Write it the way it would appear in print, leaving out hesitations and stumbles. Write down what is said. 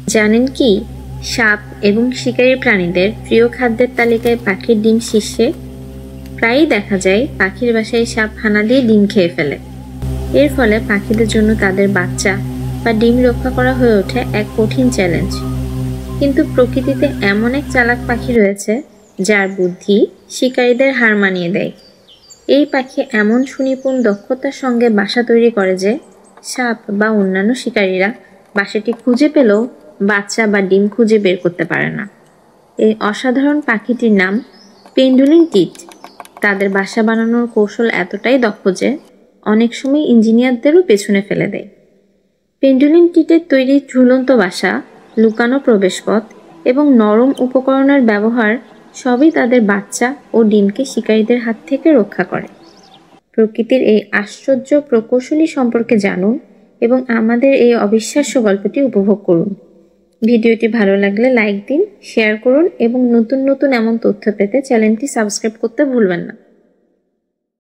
জানেন কি, সাপ এবং শিকারী প্রাণীদের প্রিয় খাদ্যের তালিকায় পাখির ডিম শীর্ষে। প্রায়ই দেখা যায় পাখির বাসায় সাপ হানা দিয়ে ডিম খেয়ে ফেলে। এর ফলে পাখিদের জন্য তাদের বাচ্চা বা ডিম রক্ষা করা হয়ে ওঠে এক কঠিন চ্যালেঞ্জ। কিন্তু প্রকৃতিতে এমন এক চালাক পাখি রয়েছে যার বুদ্ধি শিকারীদের হার মানিয়ে দেয়। এই পাখি এমন সুনিপুণ দক্ষতার সঙ্গে বাসা তৈরি করে যে সাপ বা অন্যান্য শিকারীরা বাসাটি খুঁজে পেলেও বাচ্চা বা ডিম খুঁজে বের করতে পারে না। এই অসাধারণ পাখিটির নাম পেন্ডুলিন টিট। তাদের বাসা বানানোর কৌশল এতটাই দক্ষ যে অনেক সময় ইঞ্জিনিয়ারদেরও পেছনে ফেলে দেয়। পেন্ডুলিন টিটের তৈরি ঝুলন্ত বাসা, লুকানো প্রবেশপথ এবং নরম উপকরণের ব্যবহার সবই তাদের বাচ্চা ও ডিমকে শিকারীদের হাত থেকে রক্ষা করে। প্রকৃতির এই আশ্চর্য প্রকৌশলী সম্পর্কে জানুন এবং আমাদের এই অবিশ্বাস্য গল্পটি উপভোগ করুন। ভিডিওটি ভালো লাগলে লাইক দিন, শেয়ার করুন এবং নতুন নতুন এমন তথ্য পেতে চ্যানেলটি সাবস্ক্রাইব করতে ভুলবেন না।